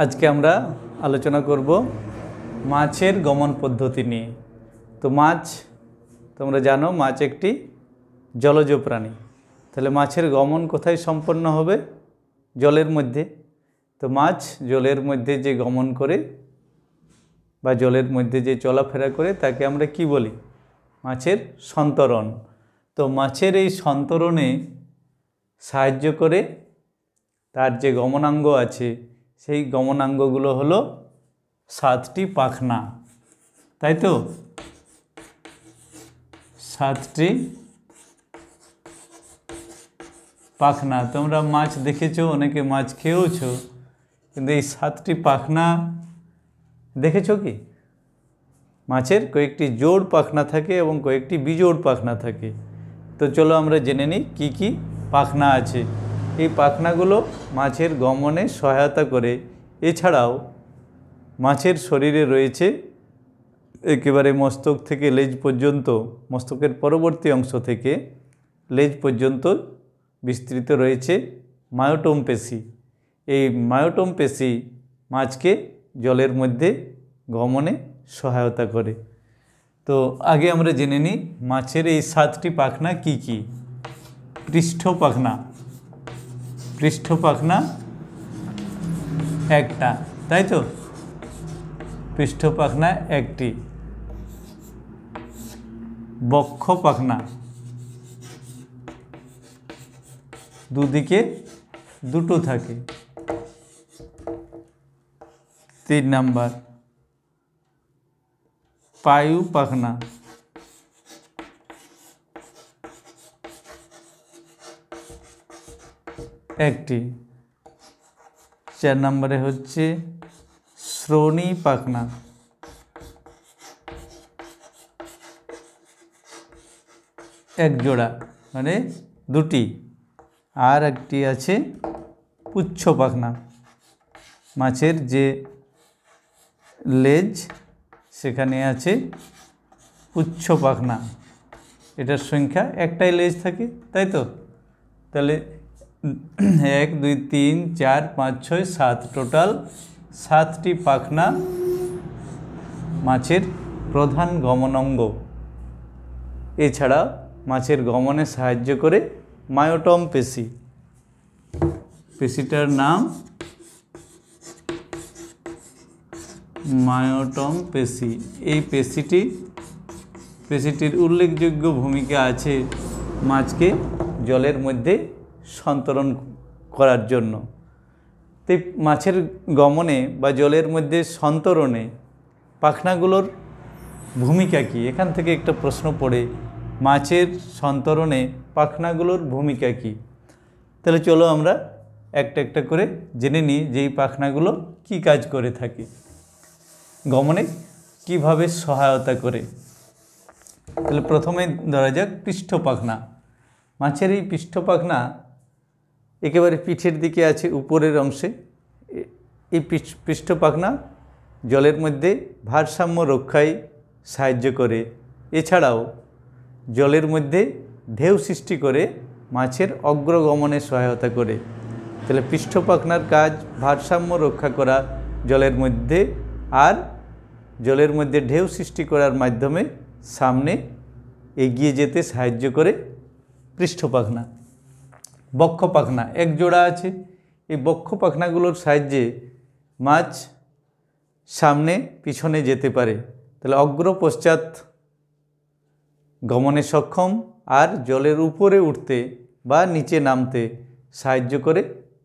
आज के আমরা আলোচনা করব মাছের গমন পদ্ধতি নিয়ে। তো মাছ তোমরা জানো মাছ একটি জলজ প্রাণী, তাহলে মাছের গমন কোথায় সম্পন্ন হবে? জলের মধ্যে। তো মাছ জলের মধ্যে যে গমন করে বা জলের মধ্যে যে চলাফেরা করে তাকে আমরা কি বলি? মাছের সন্তরণ। তো মাছের এই সন্তরণে সাহায্য করে তার যে গমনাঙ্গ আছে সেই গমনাঙ্গগুলো হলো 7টি পাখনা, তাই তো? 7টি পাখনা। তোমরা মাছ দেখেছো, অনেকে মাছ খেয়েওছো, কিন্তু এই 7টি পাখনা দেখেছো কি? মাছের কয়েকটি জোড় পাখনা থাকে এবং কয়েকটি বিজোড় পাখনা থাকে। তো চলো আমরা জেনে নিই কী কী পাখনা আছে। এই পাখনাগুলো মাছের গমনে সহায়তা করে। এছাড়াও মাছের শরীরে রয়েছে একেবারে মস্তক থেকে লেজ পর্যন্ত, মস্তকের পরবর্তী অংশ থেকে লেজ পর্যন্ত বিস্তৃত রয়েছে মায়োটম পেশি। এই মায়োটম পেশি মাছকে জলের মধ্যে গমনে সহায়তা করে। তো আগে আমরা জেনে নিই মাছের এই 7টি পাখনা কি কি। পৃষ্ঠ পাখনা, পৃষ্ঠ পাখনা একটা, তাই তো? পৃষ্ঠ পাখনা একটি। বক্ষ পাখনা, দুদিকে দুটো থাকে। 3 নাম্বার পায়ু পাখনা, একটি। 4 নম্বরে হচ্ছে শ্রোণী পাখনা, এক জোড়া মানে দুটি। আর একটি আছে পুচ্ছ পাখনা, মাছের যে লেজ সেখানে আছে পুচ্ছ পাখনা। এটার সংখ্যা একটাই লেজ থাকে, তাই তো? তাহলে 1 2 3 4 5 6 7, টোটাল 7টি পাখনা মাছের প্রধান গমনাঙ্গ। এছাড়া মাছের গমনে সাহায্য করে মায়োটম পেশি। পেশিটার নাম মায়োটম পেশি। এই পেশিটির উল্লেখযোগ্য ভূমিকা আছে মাছকে জলের মধ্যে সন্তরণ করার জন্য। তো মাছের গমনে বা জলের মধ্যে সন্তরণে পাখনাগুলোর ভূমিকা কি? এখান থেকে একটা প্রশ্ন পড়ে, মাছের সন্তরণে পাখনাগুলোর ভূমিকা কি? তাহলে চলো আমরা একটা একটা করে জেনে নিই যে এই পাখনাগুলো কী কাজ করে থাকে, গমনে কিভাবে সহায়তা করে। তাহলে প্রথমে ধরা যাক পৃষ্ঠ পাখনা। মাছের এই পৃষ্ঠ পাখনা একেবারে পিঠের দিকে আছে, উপরের অংশে। এই পৃষ্ঠ পাখনা জলের মধ্যে ভারসাম্য রক্ষায় সাহায্য করে। এছাড়াও জলের মধ্যে ঢেউ সৃষ্টি করে মাছের অগ্রগমনে সহায়তা করে। তাহলে পৃষ্ঠ পাখনার কাজ ভারসাম্য রক্ষা করা জলের মধ্যে, আর জলের মধ্যে ঢেউ সৃষ্টি করার মাধ্যমে সামনে এগিয়ে যেতে সাহায্য করে পৃষ্ঠ পাখনা। বক্ষ পাখনা এক জোড়া আছে। এই বক্ষ পাখনাগুলোর সাহায্যে মাছ সামনে পিছনে যেতে পারে। তাহলে অগ্র পশ্চাৎ গমনে সক্ষম, আর জলের উপরে উঠতে বা নিচে নামতে সাহায্য করে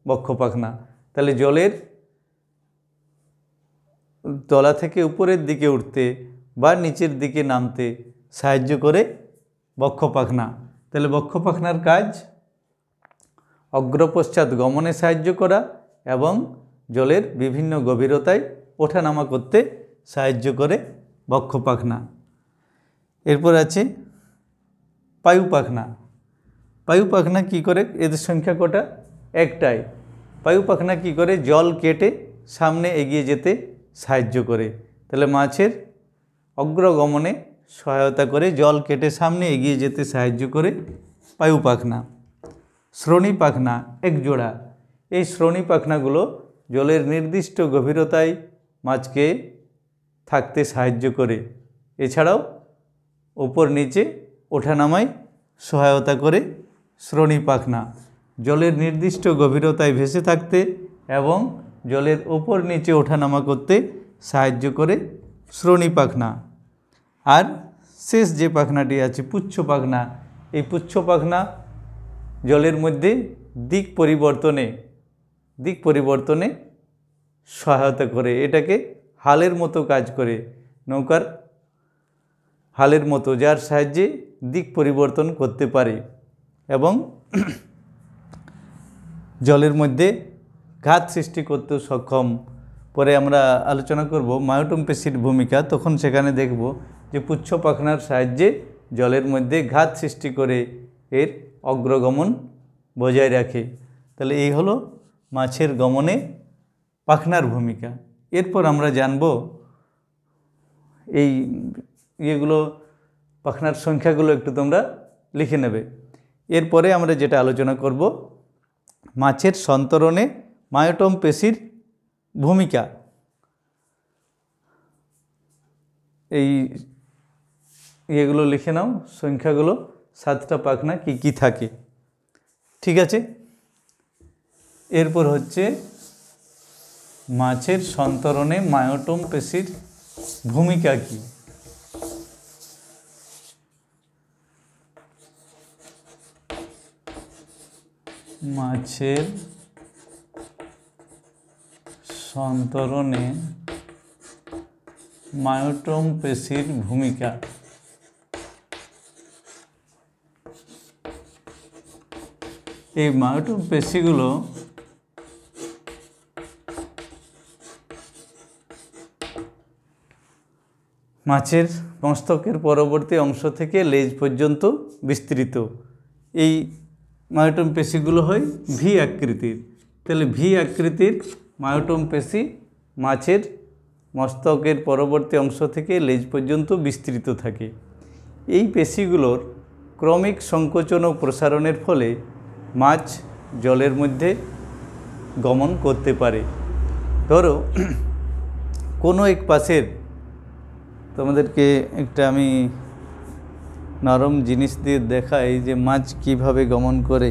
বক্ষ পাখনা। তাহলে জলের তলা থেকে উপরের দিকে উঠতে বা নিচের দিকে নামতে সাহায্য করে বক্ষ পাখনা। তাহলে বক্ষ পাখনার কাজ অগ্রপশ্চাৎ গমনে সাহায্য করা এবং জলের বিভিন্ন গভীরতায় ওঠানামা করতে সাহায্য করে বক্ষ পাখনা। এরপর আছে পায়ু পাখনা। পায়ু পাখনা কী করে? এদের সংখ্যা কটা? একটাই। পায়ু পাখনা কী করে? জল কেটে সামনে এগিয়ে যেতে সাহায্য করে। তাহলে মাছের অগ্রগমনে সহায়তা করে, জল কেটে সামনে এগিয়ে যেতে সাহায্য করে পায়ু পাখনা। শ্রোণী পাখনা এক জোড়া। এই শ্রোণী পাখনাগুলো জলের নির্দিষ্ট গভীরতায় মাছকে থাকতে সাহায্য করে। এছাড়াও ওপর নিচে ওঠানামায় সহায়তা করে শ্রোণী পাখনা, জলের নির্দিষ্ট গভীরতায় ভেসে থাকতে এবং জলের ওপর নিচে ওঠানামা করতে সাহায্য করে শ্রোণী পাখনা। আর শেষ যে পাখনাটি আছে পুচ্ছ পাখনা, এই পুচ্ছ পাখনা জলের মধ্যে দিক পরিবর্তনে সহায়তা করে। এটাকে হালের মতো কাজ করে, নৌকার হালের মতো, যার সাহায্যে দিক পরিবর্তন করতে পারে এবং জলের মধ্যে ঘাত সৃষ্টি করতেও সক্ষম। পরে আমরা আলোচনা করব মায়োটম পেশির ভূমিকা, তখন সেখানে দেখব যে পুচ্ছ পাখনার সাহায্যে জলের মধ্যে ঘাত সৃষ্টি করে এর অগ্রগমন বজায় রাখে। তাহলে এই হলো মাছের গমনে পাখনার ভূমিকা। এরপর আমরা জানব এই ইয়েগুলো, পাখনার সংখ্যাগুলো একটু তোমরা লিখে নেবে। এরপরে আমরা যেটা আলোচনা করব মাছের সন্তরণে মায়োটম পেশির ভূমিকা। এই ইয়েগুলো লিখে নাও, সংখ্যাগুলো, 7টা পাখনা কি কি থাকে, ঠিক আছে। এরপর হচ্ছে মাছের সন্তরণে মায়োটম পেশির ভূমিকা কি। মাছের সন্তরণে মায়োটম পেশির ভূমিকা। এই মায়োটম পেশিগুলো মাছের মস্তকের পরবর্তী অংশ থেকে লেজ পর্যন্ত বিস্তৃত। এই মায়োটম পেশিগুলো হয় ভি আকৃতির। তাহলে ভি আকৃতির মায়োটম পেশি মাছের মস্তকের পরবর্তী অংশ থেকে লেজ পর্যন্ত বিস্তৃত থাকে। এই পেশিগুলোর ক্রমিক সংকোচন ও প্রসারণের ফলে মাছ জলের মধ্যে গমন করতে পারে। ধরো কোনো এক পাশের, তোমাদেরকে একটা আমি নরম জিনিস দিয়ে দেখাই যে মাছ কিভাবে গমন করে।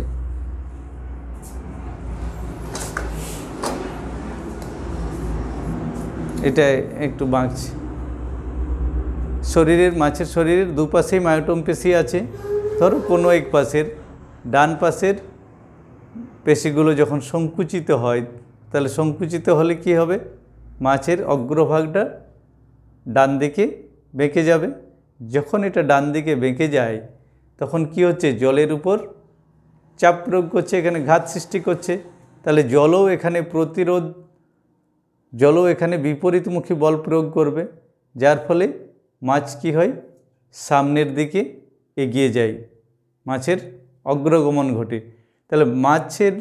এটা একটু বাঁকছে। মাছের শরীরের দুপাশেই মায়োটম পেশি আছে। ধরো কোনো এক পাশের, ডান পাশের পেশিগুলো যখন সংকুচিত হয়, তাহলে সংকুচিত হলে কি হবে, মাছের অগ্রভাগটা ডান দিকে বেঁকে যাবে। যখন এটা ডান দিকে বেঁকে যায় তখন কি হচ্ছে, জলের উপর চাপ প্রয়োগ করছে, এখানে ঘাত সৃষ্টি করছে। তাহলে জলও এখানে বিপরীতমুখী বল প্রয়োগ করবে, যার ফলে মাছ কি হয়, সামনের দিকে এগিয়ে যায়, মাছের অগ্রগমন ঘটে। তাহলে মাছের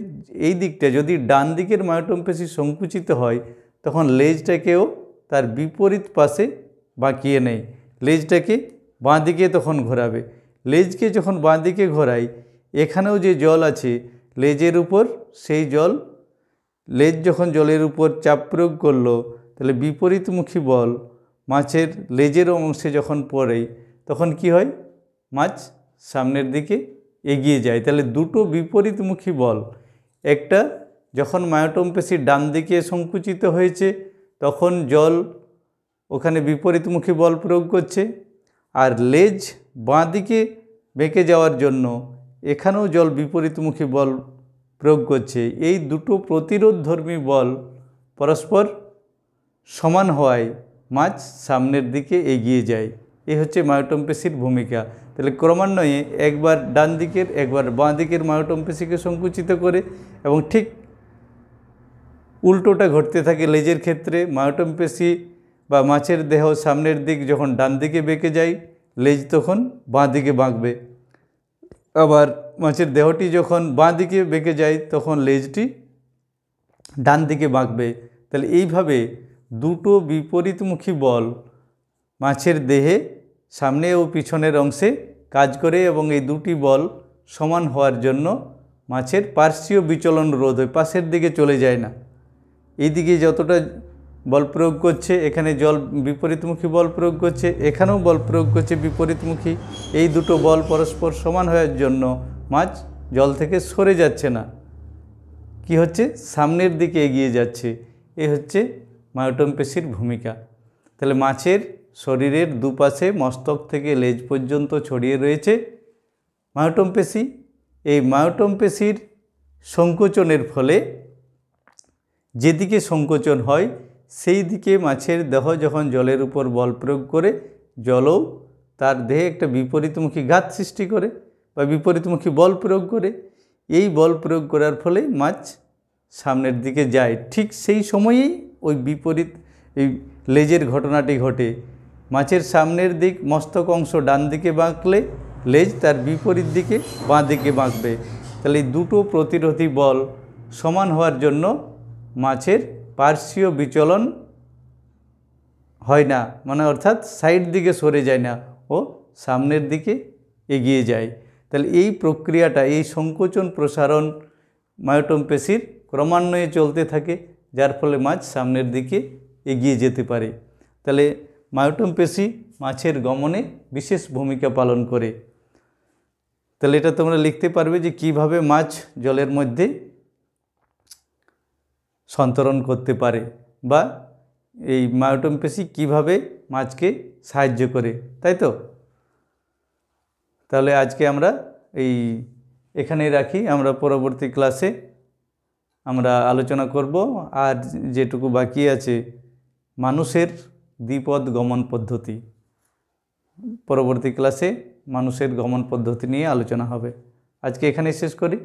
এই দিকটা যদি ডান দিকের মায়োটম পেশি সংকুচিত হয়, তখন লেজটাকেও তার বিপরীত পাশে বাঁকিয়ে নেয়, লেজটাকে বাঁ দিকে তখন ঘোরাবে। লেজকে যখন বাঁ দিকে ঘোরায়, এখানেও যে জল আছে লেজের উপর, সেই লেজ যখন জলের উপর চাপ প্রয়োগ করলো, তাহলে বিপরীতমুখী বল মাছের লেজের অংশে যখন পড়ে, তখন কি হয়, মাছ সামনের দিকে এগিয়ে যায়। তাহলে দুটো বিপরীতমুখী বল, একটা যখন মায়োটম পেশি ডান দিকে সংকুচিত হয়েছে তখন জল ওখানে বিপরীতমুখী বল প্রয়োগ করছে, আর লেজ বাঁ দিকে বেঁকে যাওয়ার জন্য এখানেও জল বিপরীতমুখী বল প্রয়োগ করছে। এই দুটো প্রতিরোধধর্মী বল পরস্পর সমান হওয়ায় মাছ সামনের দিকে এগিয়ে যায়। এই হচ্ছে মায়োটম পেশির ভূমিকা। তাহলে ক্রমান্বয়ে একবার ডান দিকের একবার বাঁ দিকের মায়োটম পেশিকে সংকুচিত করে, এবং ঠিক উল্টোটা ঘটতে থাকে লেজের ক্ষেত্রে। মায়োটম পেশি বা মাছের দেহ সামনের দিক যখন ডান দিকে বেঁকে যায়, লেজ তখন বাঁ দিকে বাঁকবে। আবার মাছের দেহটি যখন বাঁ দিকে বেঁকে যায়, তখন লেজটি ডান দিকে বাঁকবে। তাহলে এইভাবে দুটো বিপরীতমুখী বল মাছের দেহে সামনে ও পিছনের অংশে কাজ করে, এবং এই দুটি বল সমান হওয়ার জন্য মাছের পার্শ্বীয় বিচলন রোধ হয়, পাশের দিকে চলে যায় না। এইদিকে যতটা বল প্রয়োগ করছে, এখানে জল বিপরীতমুখী বল প্রয়োগ করছে, এখানেও বল প্রয়োগ করছে বিপরীতমুখী। এই দুটো বল পরস্পর সমান হওয়ার জন্য মাছ জল থেকে সরে যাচ্ছে না, কি হচ্ছে, সামনের দিকে এগিয়ে যাচ্ছে। এ হচ্ছে মায়োটম পেশির ভূমিকা। তাহলে মাছের শরীরের দুপাশে মস্তক থেকে লেজ পর্যন্ত ছড়িয়ে রয়েছে মায়োটম পেশি। এই মায়োটম পেশির সংকোচনের ফলে যেদিকে সংকোচন হয় সেই দিকে মাছের দেহ যখন জলের উপর বল প্রয়োগ করে, জলও তার দেহে একটা বিপরীতমুখী ঘাত সৃষ্টি করে বা বিপরীতমুখী বল প্রয়োগ করে। এই বল প্রয়োগ করার ফলে মাছ সামনের দিকে যায়। ঠিক সেই সময়েই ওই বিপরীত এই লেজের ঘটনাটি ঘটে। মাছের সামনের দিক মস্তক অংশ ডান দিকে বাঁকলে লেজ তার বিপরীত দিকে বাঁ দিকে বাঁকবে। তাহলে এই দুটো প্রতিরোধী বল সমান হওয়ার জন্য মাছের পার্শ্বীয় বিচলন হয় না, মানে অর্থাৎ সাইড দিকে সরে যায় না, ও সামনের দিকে এগিয়ে যায়। তাহলে এই প্রক্রিয়াটা, এই সংকোচন প্রসারণ মায়োটম পেশির ক্রমান্বয়ে চলতে থাকে, যার ফলে মাছ সামনের দিকে এগিয়ে যেতে পারে। তাহলে মায়োটম পেশি মাছের গমনে বিশেষ ভূমিকা পালন করে। তাহলে এটা তোমরা লিখতে পারবে যে কিভাবে মাছ জলের মধ্যে সন্তরণ করতে পারে, বা এই মায়োটম পেশি কীভাবে মাছকে সাহায্য করে, তাই তো? তাহলে আজকে আমরা এখানেই রাখি। আমরা পরবর্তী ক্লাসে আমরা আলোচনা করব। আর যেটুকু বাকি আছে মানুষের দ্বিপদ গমন পদ্ধতি, পরবর্তী ক্লাসে মানুষের গমন পদ্ধতি নিয়ে আলোচনা হবে। আজকে এখানেই শেষ করি।